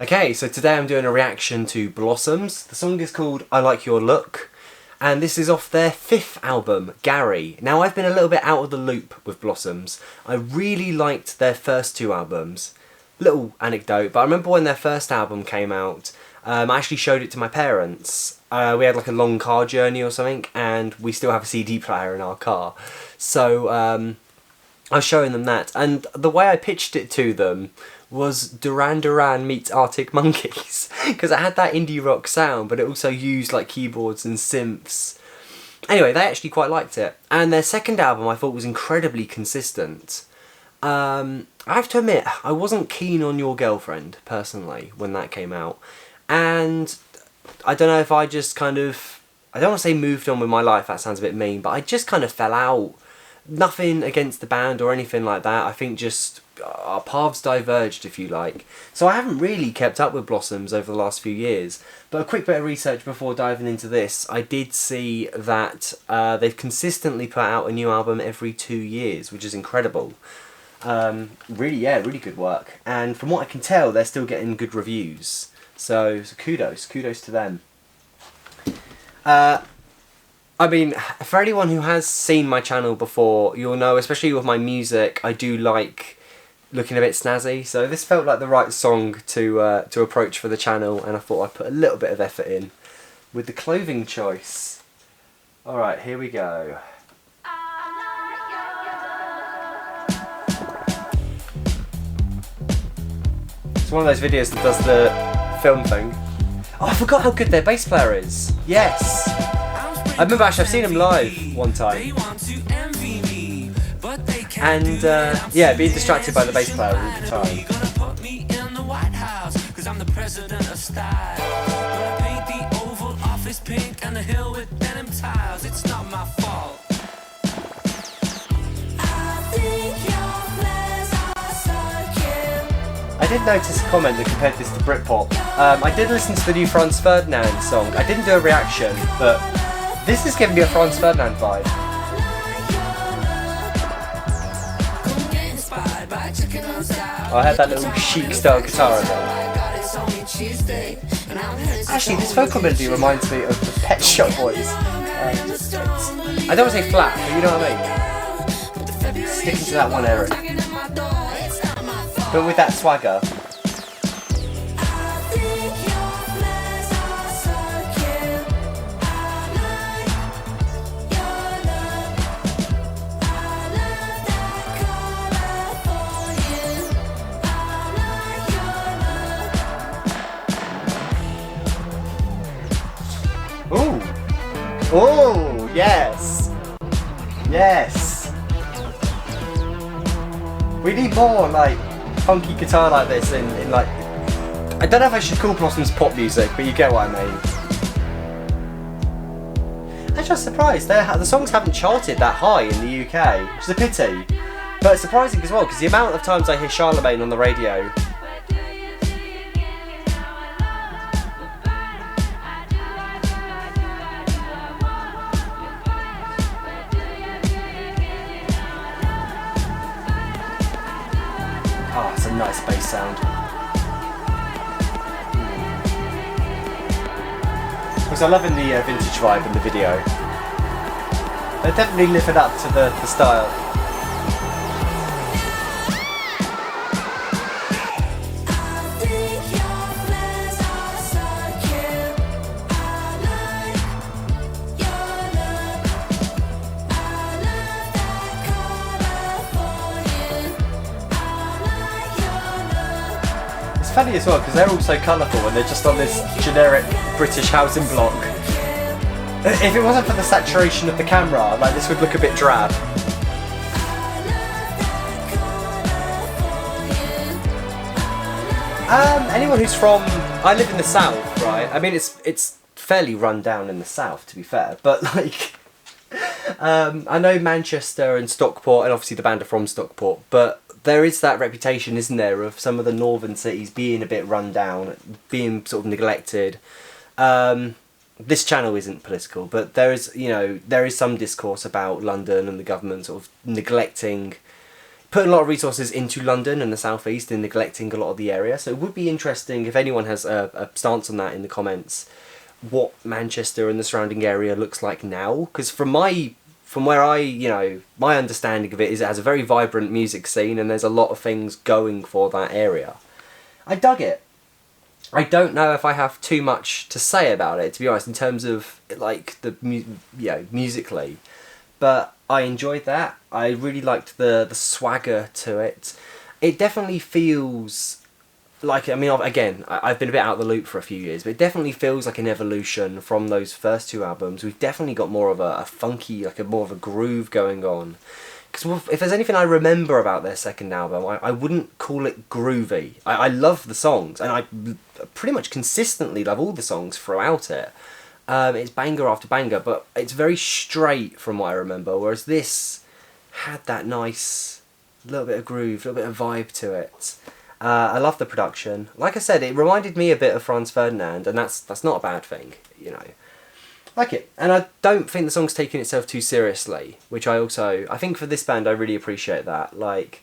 Okay, so today I'm doing a reaction to Blossoms. The song is called I Like Your Look, and this is off their 5th album, Gary. Now, I've been a little bit out of the loop with Blossoms. I really liked their first 2 albums. Little anecdote, but I remember when their first album came out, I actually showed it to my parents. We had like a long car journey or something, and we still have a CD player in our car. So I was showing them that, and the way I pitched it to them was Duran Duran meets Arctic Monkeys, because it had that indie rock sound, but it also used like keyboards and synths. Anyway, they actually quite liked it, and their second album I thought was incredibly consistent. I have to admit, I wasn't keen on Your Girlfriend, personally, when that came out, and I don't know if I just kind of, I don't want to say moved on with my life, that sounds a bit mean, but I just kind of fell out. Nothing against the band or anything like that, I think just our paths diverged, if you like. So I haven't really kept up with Blossoms over the last few years, but a quick bit of research before diving into this, I did see that they've consistently put out a new album every 2 years, which is incredible. Really good work, and from what I can tell, they're still getting good reviews, so kudos to them. I mean, for anyone who has seen my channel before, you'll know, especially with my music, I do like looking a bit snazzy, so this felt like the right song to approach for the channel, and I thought I'd put a little bit of effort in with the clothing choice. Alright, here we go. It's one of those videos that does the film thing. Oh, I forgot how good their bass player is. Yes! I remember actually I've seen him live one time. And yeah, being distracted by the bass player all the time. I did notice a comment that compared this to Britpop. I did listen to the new Franz Ferdinand song. I didn't do a reaction, but this is giving me a Franz Ferdinand vibe. Oh, I had that little chic style guitar in there. Actually, this vocal melody reminds me of the Pet Shop Boys. I don't want to say flat, but you know what I mean? Sticking to that one area. But with that swagger. Ooh! Oh, yes! Yes! We need more, like, funky guitar like this in like... I don't know if I should call Blossoms pop music, but you get what I mean. I'm just surprised, the songs haven't charted that high in the UK, which is a pity. But it's surprising as well, because the amount of times I hear Charlemagne on the radio... Oh, it's a nice bass sound. Because I'm loving the vintage vibe in the video. They're definitely living up to the style. It's funny as well because they're all so colourful and they're just on this generic British housing block. If it wasn't for the saturation of the camera, like this would look a bit drab. Anyone who's from, I live in the south, right? I mean it's fairly run down in the south, to be fair, but like I know Manchester and Stockport, and obviously the band are from Stockport, but there is that reputation, isn't there, of some of the northern cities being a bit run down, being sort of neglected. This channel isn't political, but there is, you know, there is some discourse about London and the government sort of neglecting putting a lot of resources into London and the southeast and neglecting a lot of the area. So it would be interesting if anyone has a stance on that in the comments, what Manchester and the surrounding area looks like now. Because from where my understanding of it is it has a very vibrant music scene and there's a lot of things going for that area. I dug it. I don't know if I have too much to say about it, to be honest, in terms of like musically, but I enjoyed that. I really liked the swagger to it. It definitely feels like, I mean, again, I've been a bit out of the loop for a few years, but it definitely feels like an evolution from those first two albums. We've definitely got more of a funky, like more of a groove going on. Because if there's anything I remember about their second album, I wouldn't call it groovy. I love the songs, and I pretty much consistently love all the songs throughout it. It's banger after banger, but it's very straight from what I remember, whereas this had that nice little bit of groove, a little bit of vibe to it. I love the production. Like I said, it reminded me a bit of Franz Ferdinand, and that's not a bad thing, you know. Like it. And I don't think the song's taking itself too seriously, which I think for this band I really appreciate that. Like,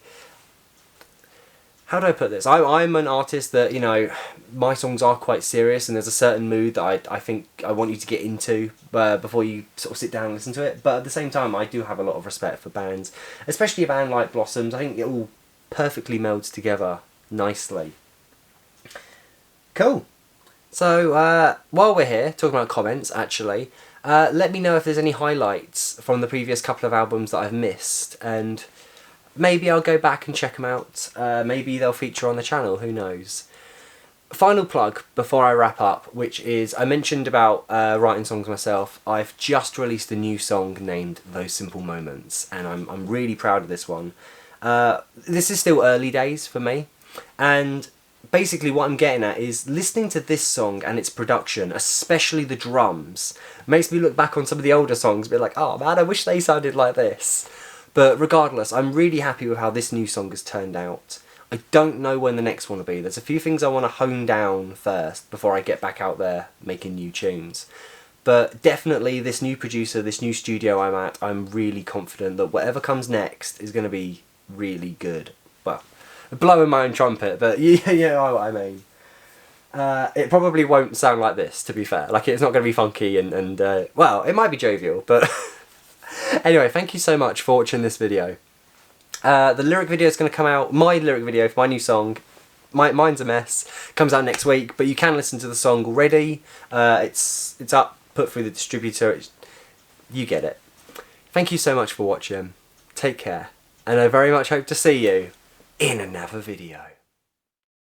how do I put this? I'm an artist that, you know, my songs are quite serious and there's a certain mood that I think I want you to get into before you sort of sit down and listen to it. But at the same time, I do have a lot of respect for bands, especially a band like Blossoms. I think it all perfectly melds together nicely. Cool. So, while we're here, talking about comments, actually, let me know if there's any highlights from the previous couple of albums that I've missed, and maybe I'll go back and check them out. Maybe they'll feature on the channel, who knows. Final plug before I wrap up, which is, I mentioned about writing songs myself. I've just released a new song named Those Simple Moments, and I'm really proud of this one. This is still early days for me, and basically what I'm getting at is listening to this song and its production, especially the drums, makes me look back on some of the older songs and be like, oh man, I wish they sounded like this. But regardless, I'm really happy with how this new song has turned out. I don't know when the next one will be. There's a few things I want to hone down first before I get back out there making new tunes. But definitely this new producer, this new studio I'm at, I'm really confident that whatever comes next is going to be really good. Well, blowing my own trumpet, but you know what I mean. It probably won't sound like this, to be fair. Like, it's not going to be funky and well, it might be jovial, but anyway, thank you so much for watching this video. The lyric video is going to come out, my lyric video for my new song, Mine's a Mess, comes out next week, but you can listen to the song already. It's up, put through the distributor, you get it. Thank you so much for watching, take care, and I very much hope to see you in another video.